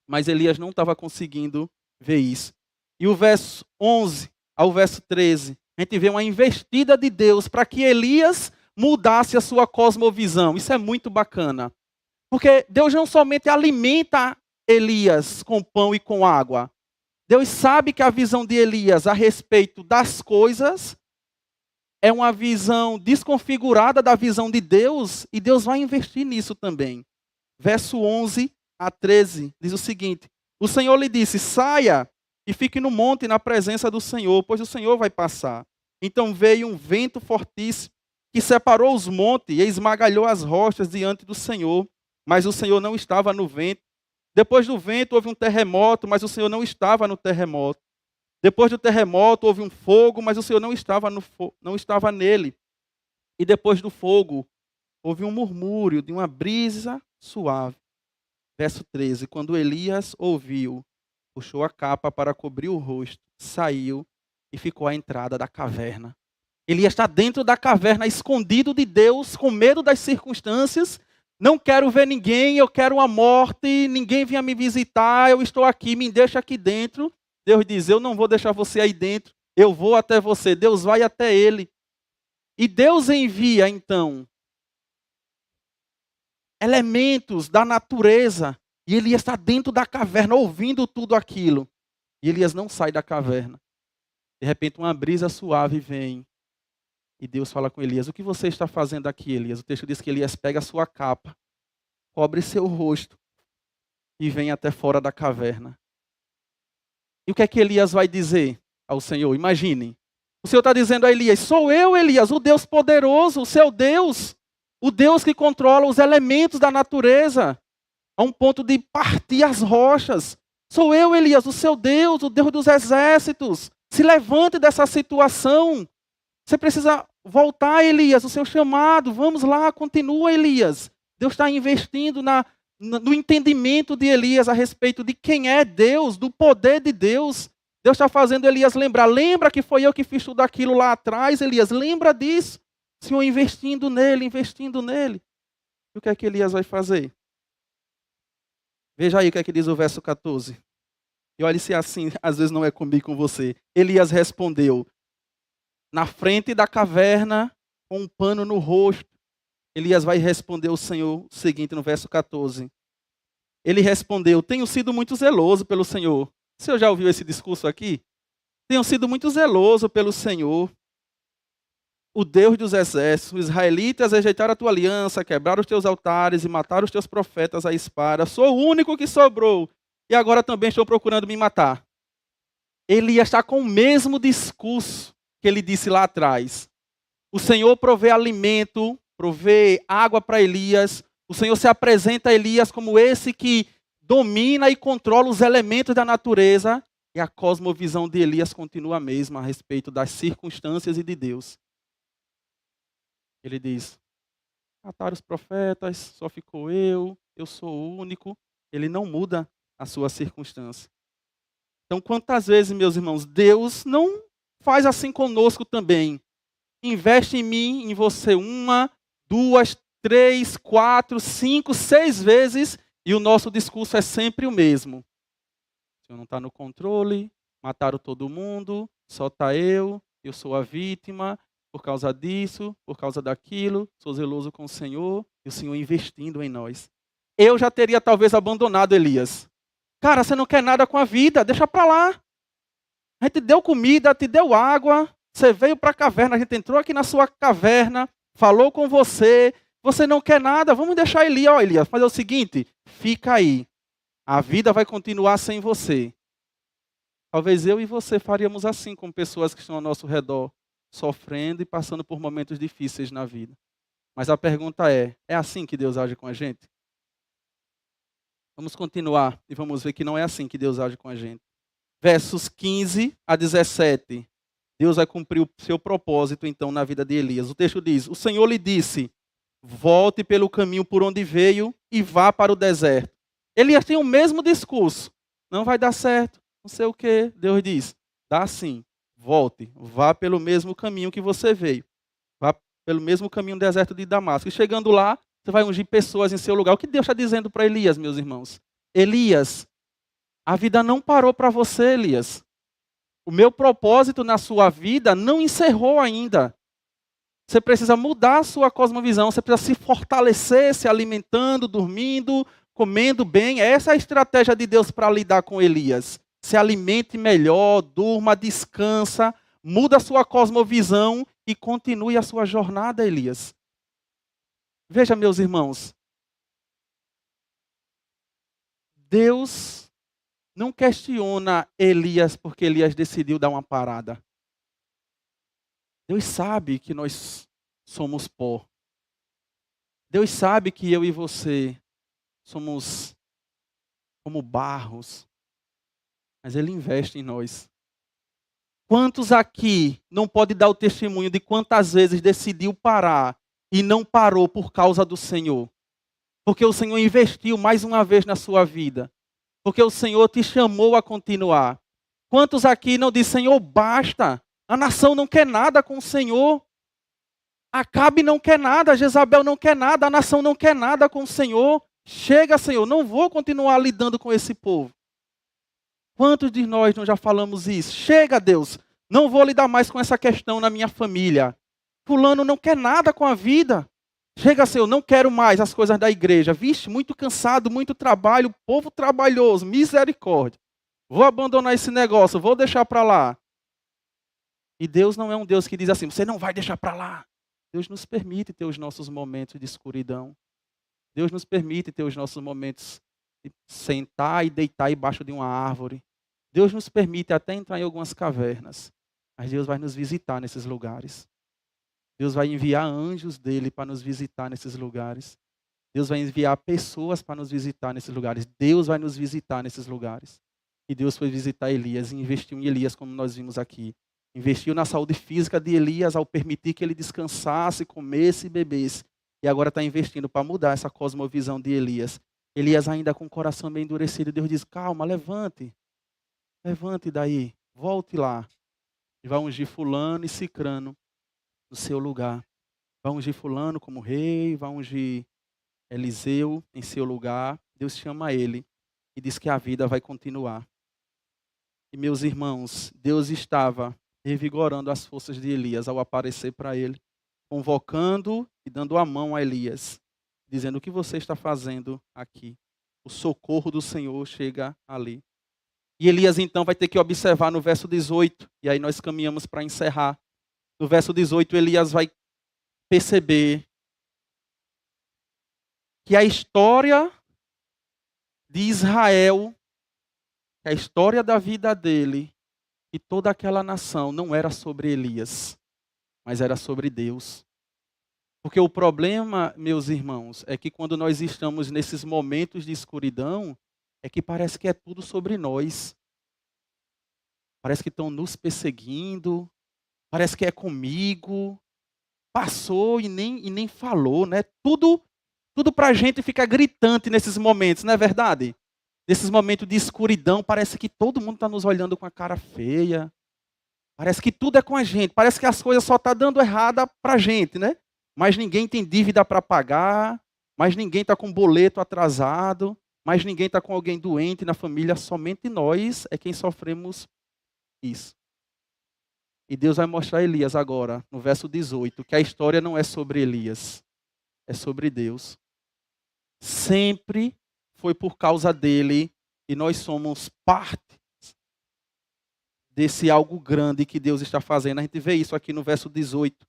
Mas Elias não estava conseguindo ver isso. E o verso 11 ao verso 13, a gente vê uma investida de Deus para que Elias mudasse a sua cosmovisão. Isso é muito bacana. Porque Deus não somente alimenta Elias com pão e com água. Deus sabe que a visão de Elias a respeito das coisas é uma visão desconfigurada da visão de Deus, e Deus vai investir nisso também. Verso 11 a 13 diz o seguinte: o Senhor lhe disse, saia e fique no monte na presença do Senhor, pois o Senhor vai passar. Então veio um vento fortíssimo que separou os montes e esmagalhou as rochas diante do Senhor, mas o Senhor não estava no vento. Depois do vento houve um terremoto, mas o Senhor não estava no terremoto. Depois do terremoto houve um fogo, mas o Senhor não estava nele. E depois do fogo houve um murmúrio de uma brisa suave. Verso 13, quando Elias ouviu, puxou a capa para cobrir o rosto, saiu e ficou à entrada da caverna. Elias está dentro da caverna, escondido de Deus, com medo das circunstâncias. Não quero ver ninguém, eu quero a morte, ninguém vinha me visitar, eu estou aqui, me deixa aqui dentro. Deus diz, eu não vou deixar você aí dentro, eu vou até você. Deus vai até ele. E Deus envia, então, elementos da natureza. E Elias está dentro da caverna, ouvindo tudo aquilo. E Elias não sai da caverna. De repente, uma brisa suave vem. E Deus fala com Elias, o que você está fazendo aqui, Elias? O texto diz que Elias pega a sua capa, cobre seu rosto e vem até fora da caverna. E o que é que Elias vai dizer ao Senhor? Imaginem. O Senhor está dizendo a Elias, sou eu, Elias, o Deus poderoso, o seu Deus. O Deus que controla os elementos da natureza, a um ponto de partir as rochas. Sou eu, Elias, o seu Deus, o Deus dos exércitos. Se levante dessa situação. Você precisa voltar, Elias, o seu chamado. Vamos lá, continua, Elias. Deus está investindo no entendimento de Elias a respeito de quem é Deus, do poder de Deus. Deus está fazendo Elias lembrar. Lembra que foi eu que fiz tudo aquilo lá atrás, Elias? Lembra disso? O Senhor investindo nele, investindo nele. E o que é que Elias vai fazer? Veja aí o que é que diz o verso 14. E olhe se assim, às vezes não é comigo e com você. Elias respondeu, na frente da caverna, com um pano no rosto. Elias vai responder ao Senhor o seguinte no verso 14. Ele respondeu, tenho sido muito zeloso pelo Senhor. O senhor já ouviu esse discurso aqui? Tenho sido muito zeloso pelo Senhor, o Deus dos exércitos. Os israelitas rejeitaram a tua aliança, quebraram os teus altares e mataram os teus profetas à espada. Sou o único que sobrou e agora também estou procurando me matar. Elias está com o mesmo discurso que ele disse lá atrás. O Senhor provê alimento, provê água para Elias. O Senhor se apresenta a Elias como esse que domina e controla os elementos da natureza, e a cosmovisão de Elias continua a mesma a respeito das circunstâncias e de Deus. Ele diz: mataram os profetas, só ficou eu sou o único. Ele não muda a sua circunstância. Então, quantas vezes, meus irmãos, Deus não faz assim conosco também? Investe em mim, em você, 1, 2, 3, 4, 5, 6 vezes, e o nosso discurso é sempre o mesmo. O Senhor não está no controle, mataram todo mundo, só está eu sou a vítima, por causa disso, por causa daquilo, sou zeloso com o Senhor, e o Senhor investindo em nós. Eu já teria talvez abandonado Elias. Cara, você não quer nada com a vida, deixa para lá. A gente deu comida, te deu água, você veio para a caverna, a gente entrou aqui na sua caverna, falou com você, você não quer nada, vamos deixar Elias. Ó, Elias, fazer o seguinte, fica aí. A vida vai continuar sem você. Talvez eu e você faríamos assim com pessoas que estão ao nosso redor, sofrendo e passando por momentos difíceis na vida. Mas a pergunta é assim que Deus age com a gente? Vamos continuar e vamos ver que não é assim que Deus age com a gente. Versos 15 a 17. Deus vai cumprir o seu propósito, então, na vida de Elias. O texto diz: o Senhor lhe disse, volte pelo caminho por onde veio e vá para o deserto. Elias tem o mesmo discurso. Não vai dar certo, não sei o quê. Deus diz, dá sim, volte, vá pelo mesmo caminho que você veio. Vá pelo mesmo caminho do deserto de Damasco. E chegando lá, você vai ungir pessoas em seu lugar. O que Deus está dizendo para Elias, meus irmãos? Elias, a vida não parou para você, Elias. O meu propósito na sua vida não encerrou ainda. Você precisa mudar a sua cosmovisão, você precisa se fortalecer, se alimentando, dormindo, comendo bem. Essa é a estratégia de Deus para lidar com Elias. Se alimente melhor, durma, descansa, muda a sua cosmovisão e continue a sua jornada, Elias. Veja, meus irmãos, Deus não questiona Elias porque Elias decidiu dar uma parada. Deus sabe que nós somos pó. Deus sabe que eu e você somos como barros. Mas Ele investe em nós. Quantos aqui não pode dar o testemunho de quantas vezes decidiu parar e não parou por causa do Senhor? Porque o Senhor investiu mais uma vez na sua vida. Porque o Senhor te chamou a continuar. Quantos aqui não dizem, Senhor, basta. A nação não quer nada com o Senhor. Acabe não quer nada, Jezabel não quer nada, a nação não quer nada com o Senhor. Chega, Senhor, não vou continuar lidando com esse povo. Quantos de nós não já falamos isso? Chega, Deus, não vou lidar mais com essa questão na minha família. Fulano não quer nada com a vida. Chega, Senhor, não quero mais as coisas da igreja. Vixe, muito cansado, muito trabalho, povo trabalhoso, misericórdia. Vou abandonar esse negócio, vou deixar para lá. E Deus não é um Deus que diz assim, você não vai deixar para lá. Deus nos permite ter os nossos momentos de escuridão. Deus nos permite ter os nossos momentos de sentar e deitar embaixo de uma árvore. Deus nos permite até entrar em algumas cavernas. Mas Deus vai nos visitar nesses lugares. Deus vai enviar anjos dele para nos visitar nesses lugares. Deus vai enviar pessoas para nos visitar nesses lugares. Deus vai nos visitar nesses lugares. E Deus foi visitar Elias e investiu em Elias, como nós vimos aqui. Investiu na saúde física de Elias ao permitir que ele descansasse, comesse e bebesse. E agora está investindo para mudar essa cosmovisão de Elias. Elias ainda com o coração meio endurecido. Deus diz, calma, levante. Levante daí, volte lá. E vai ungir fulano e cicrano no seu lugar. Vai ungir fulano como rei, vai ungir Eliseu em seu lugar. Deus chama ele e diz que a vida vai continuar. E meus irmãos, Deus estava revigorando as forças de Elias ao aparecer para ele, convocando e dando a mão a Elias, dizendo, o que você está fazendo aqui? O socorro do Senhor chega ali. E Elias então vai ter que observar no verso 18, e aí nós caminhamos para encerrar. No verso 18, Elias vai perceber que a história de Israel, que a história da vida dele, e toda aquela nação não era sobre Elias, mas era sobre Deus. Porque o problema, meus irmãos, é que quando nós estamos nesses momentos de escuridão, é que parece que é tudo sobre nós. Parece que estão nos perseguindo, parece que é comigo. Passou e nem falou, né? Tudo para a gente fica gritante nesses momentos, não é verdade? Nesses momentos de escuridão, parece que todo mundo está nos olhando com a cara feia. Parece que tudo é com a gente. Parece que as coisas só estão dando errada para a gente, né? Mas ninguém tem dívida para pagar, mas ninguém está com boleto atrasado, mas ninguém está com alguém doente na família. Somente nós é quem sofremos isso. E Deus vai mostrar a Elias agora, no verso 18, que a história não é sobre Elias, é sobre Deus. Sempre foi por causa dele e nós somos parte desse algo grande que Deus está fazendo. A gente vê isso aqui no verso 18,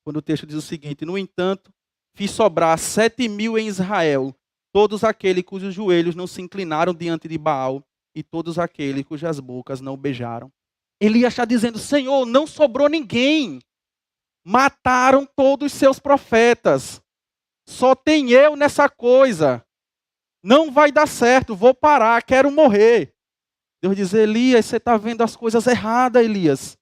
quando o texto diz o seguinte: no entanto, fiz sobrar 7.000 em Israel, todos aqueles cujos joelhos não se inclinaram diante de Baal e todos aqueles cujas bocas não beijaram. Elias está dizendo: Senhor, não sobrou ninguém. Mataram todos os seus profetas. Só tem eu nessa coisa. Não vai dar certo, vou parar, quero morrer. Deus diz: Elias, você está vendo as coisas erradas, Elias.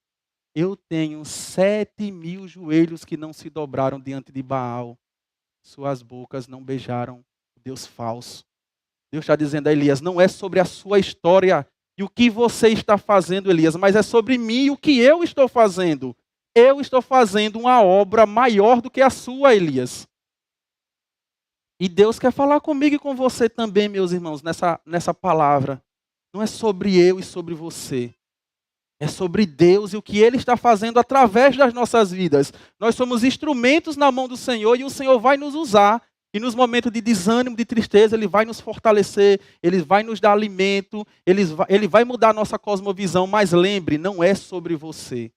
Eu tenho 7.000 joelhos que não se dobraram diante de Baal. Suas bocas não beijaram o Deus falso. Deus está dizendo a Elias: não é sobre a sua história e o que você está fazendo, Elias, mas é sobre mim e o que eu estou fazendo. Eu estou fazendo uma obra maior do que a sua, Elias. E Deus quer falar comigo e com você também, meus irmãos, nessa palavra. Não é sobre eu e sobre você. É sobre Deus e o que Ele está fazendo através das nossas vidas. Nós somos instrumentos na mão do Senhor e o Senhor vai nos usar. E nos momentos de desânimo, de tristeza, Ele vai nos fortalecer, Ele vai nos dar alimento, Ele vai mudar a nossa cosmovisão. Mas lembre, não é sobre você.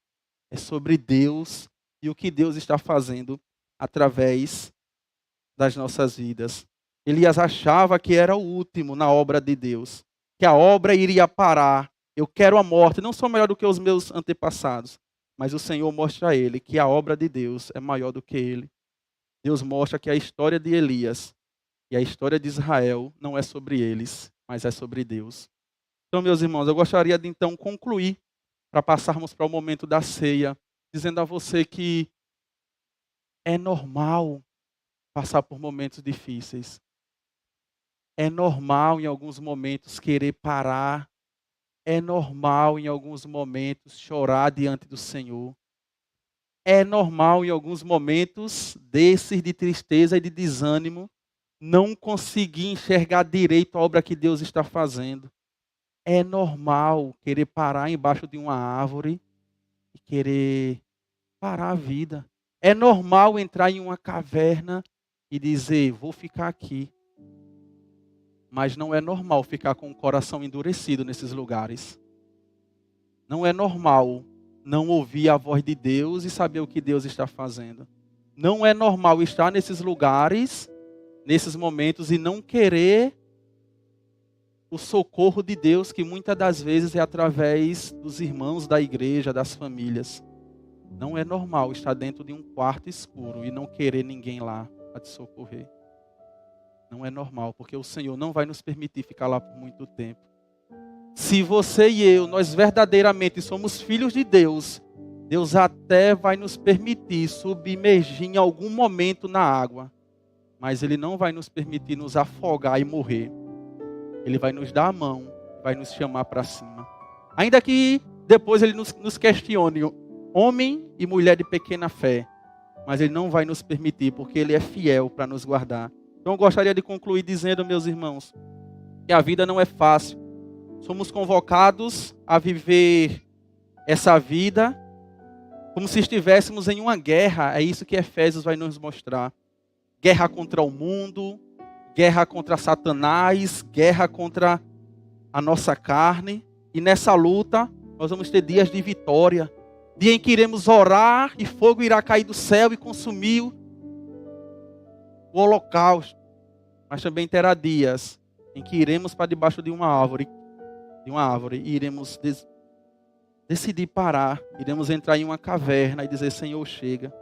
É sobre Deus e o que Deus está fazendo através das nossas vidas. Elias achava que era o último na obra de Deus, que a obra iria parar. Eu quero a morte, não sou melhor do que os meus antepassados, mas o Senhor mostra a ele que a obra de Deus é maior do que ele. Deus mostra que a história de Elias e a história de Israel não é sobre eles, mas é sobre Deus. Então, meus irmãos, eu gostaria de então concluir, para passarmos para o momento da ceia, dizendo a você que é normal passar por momentos difíceis. É normal em alguns momentos querer parar. É normal em alguns momentos chorar diante do Senhor. É normal em alguns momentos desses de tristeza e de desânimo não conseguir enxergar direito a obra que Deus está fazendo. É normal querer parar embaixo de uma árvore e querer parar a vida. É normal entrar em uma caverna e dizer: vou ficar aqui. Mas não é normal ficar com o coração endurecido nesses lugares. Não é normal não ouvir a voz de Deus e saber o que Deus está fazendo. Não é normal estar nesses lugares, nesses momentos, e não querer o socorro de Deus, que muitas das vezes é através dos irmãos da igreja, das famílias. Não é normal estar dentro de um quarto escuro e não querer ninguém lá para te socorrer. Não é normal, porque o Senhor não vai nos permitir ficar lá por muito tempo. Se você e eu, nós verdadeiramente somos filhos de Deus, Deus até vai nos permitir submergir em algum momento na água, mas Ele não vai nos permitir nos afogar e morrer. Ele vai nos dar a mão, vai nos chamar para cima. Ainda que depois Ele nos questione, homem e mulher de pequena fé, mas Ele não vai nos permitir, porque Ele é fiel para nos guardar. Então eu gostaria de concluir dizendo, meus irmãos, que a vida não é fácil. Somos convocados a viver essa vida como se estivéssemos em uma guerra. É isso que Efésios vai nos mostrar. Guerra contra o mundo, guerra contra Satanás, guerra contra a nossa carne. E nessa luta, nós vamos ter dias de vitória. Dia em que iremos orar e fogo irá cair do céu e consumir o holocausto. Mas também terá dias em que iremos para debaixo de uma árvore e iremos decidir parar, iremos entrar em uma caverna e dizer: Senhor, chega.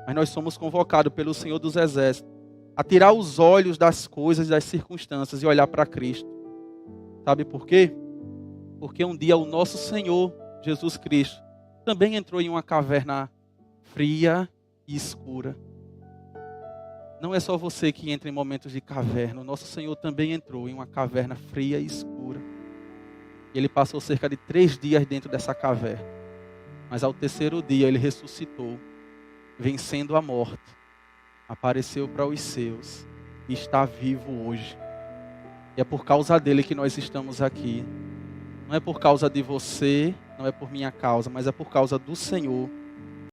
Mas nós somos convocados pelo Senhor dos Exércitos a tirar os olhos das coisas, das circunstâncias e olhar para Cristo. Sabe por quê? Porque um dia o nosso Senhor, Jesus Cristo, também entrou em uma caverna fria e escura. Não é só você que entra em momentos de caverna. O nosso Senhor também entrou em uma caverna fria e escura. Ele passou cerca de 3 dias dentro dessa caverna. Mas ao terceiro dia ele ressuscitou, vencendo a morte. Apareceu para os seus e está vivo hoje. E é por causa dele que nós estamos aqui. Não é por causa de você, não é por minha causa, mas é por causa do Senhor